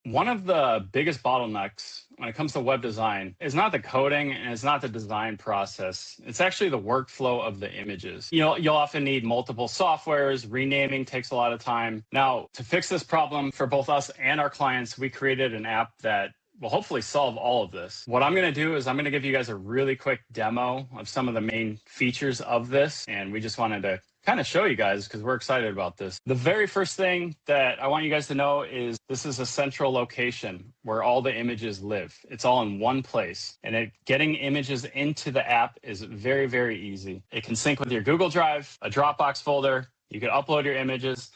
One of the biggest bottlenecks when it comes to web design is not the coding and it's not the design process. It's actually the workflow of the images. You'll often need multiple softwares. Renaming takes a lot of time. Now, to fix this problem for both us and our clients, we created an app that will hopefully solve all of this. What I'm going to do is I'm going to give you guys a really quick demo of some of the main features of this. And we just wanted to kind of show you guys because we're excited about this. The very first thing that I want you guys to know is this is a central location where all the images live. It's all in one place. And getting images into the app is very, very easy. It can sync with your Google Drive, a Dropbox folder. You can upload your images.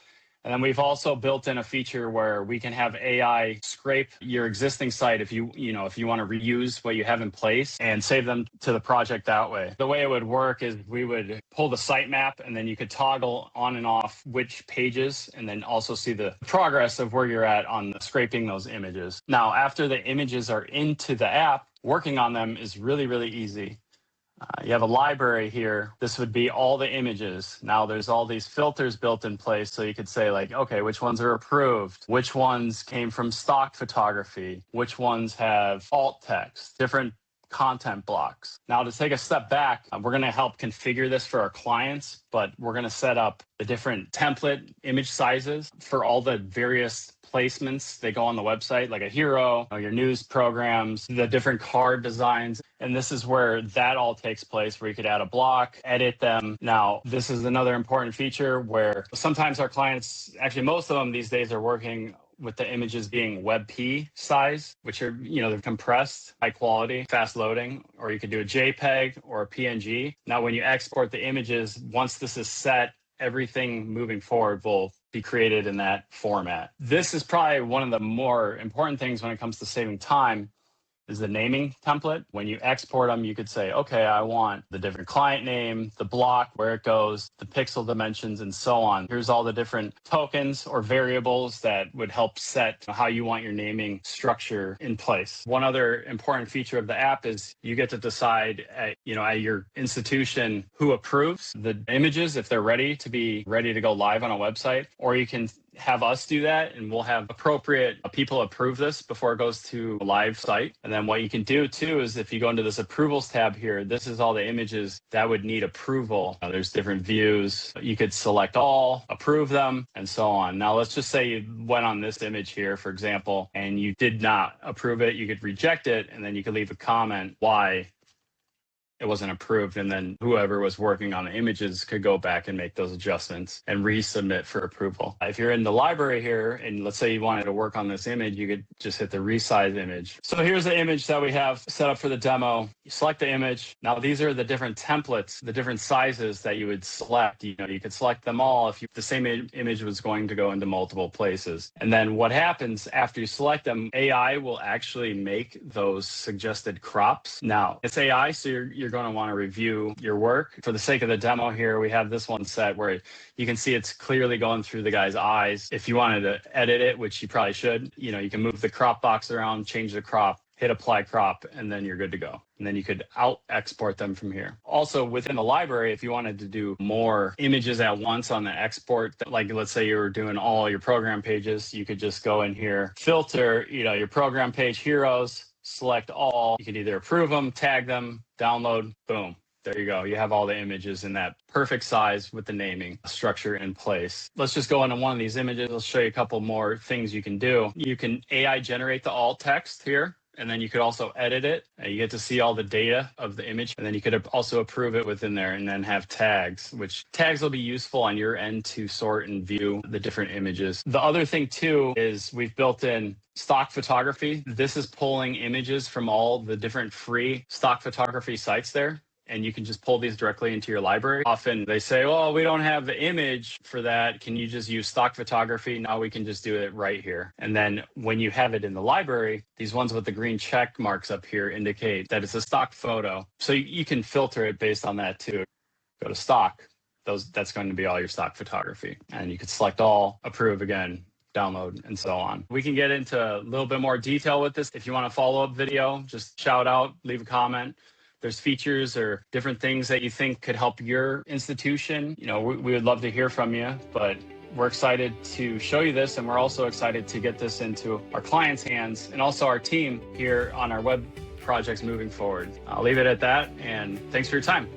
And then we've also built in a feature where we can have AI scrape your existing site if you want to reuse what you have in place and save them to the project that way. The way it would work is we would pull the sitemap and then you could toggle on and off which pages and then also see the progress of where you're at on scraping those images. Now, after the images are into the app, working on them is really, really easy. You have a library here. This would be all the images. Now there's all these filters built in place. So you could say like, okay, which ones are approved? Which ones came from stock photography? Which ones have alt text, different content blocks? Now to take a step back, we're going to help configure this for our clients, but we're going to set up the different template image sizes for all the various placements they go on the website, like a hero, your news programs, the different card designs. And this is where that all takes place, where you could add a block, edit them. Now, this is another important feature where sometimes our clients, actually most of them these days are working with the images being WebP size, which are, they're compressed, high quality, fast loading, or you could do a JPEG or a PNG. Now, when you export the images, once this is set, everything moving forward will be created in that format. This is probably one of the more important things when it comes to saving time is the naming template. When you export them, you could say, okay, I want the different client name, the block, where it goes, the pixel dimensions, and so on. Here's all the different tokens or variables that would help set how you want your naming structure in place. One other important feature of the app is you get to decide at your institution who approves the images if they're ready to go live on a website, or you can have us do that and we'll have appropriate people approve this before it goes to a live site. And then what you can do too is if you go into this approvals tab here, this is all the images that would need approval. There's different views. You could select all, approve them, and so on. Now let's just say you went on this image here, for example, and you did not approve it. You could reject it, and then you could leave a comment why it wasn't approved, and then whoever was working on the images could go back and make those adjustments and resubmit for approval. If you're in the library here, and let's say you wanted to work on this image, you could just hit the resize image. So here's the image that we have set up for the demo. You select the image. Now these are the different templates, the different sizes that you would select. You could select them all if the same image was going to go into multiple places. And then what happens after you select them, AI will actually make those suggested crops. Now it's AI, so you're going to want to review your work. For the sake of the demo here, we have this one set where you can see it's clearly going through the guy's eyes. If you wanted to edit it, which you probably should, you can move the crop box around, change the crop, hit apply crop, and then you're good to go. And then you could export them from here. Also within the library, if you wanted to do more images at once on the export, like let's say you were doing all your program pages, you could just go in here, filter, your program page heroes, select all. You could either approve them, tag them, download, boom. There you go. You have all the images in that perfect size with the naming structure in place. Let's just go into one of these images. I'll show you a couple more things you can do. You can AI generate the alt text here, and then you could also edit it. You get to see all the data of the image, and then you could also approve it within there and then have tags, which tags will be useful on your end to sort and view the different images. The other thing too is we've built in stock photography. This is pulling images from all the different free stock photography sites there. And you can just pull these directly into your library. Often they say, well, we don't have the image for that. Can you just use stock photography? No, we can just do it right here. And then when you have it in the library, these ones with the green check marks up here indicate that it's a stock photo. So you can filter it based on that too. Go to stock. That's going to be all your stock photography. And you could select all, approve again, download, and so on. We can get into a little bit more detail with this. If you want a follow-up video, just shout out, leave a comment. There's features or different things that you think could help your institution. We would love to hear from you, but We're excited to show you this, and we're also excited to get this into our clients' hands and also our team here on our web projects moving forward. I'll leave it at that, and thanks for your time.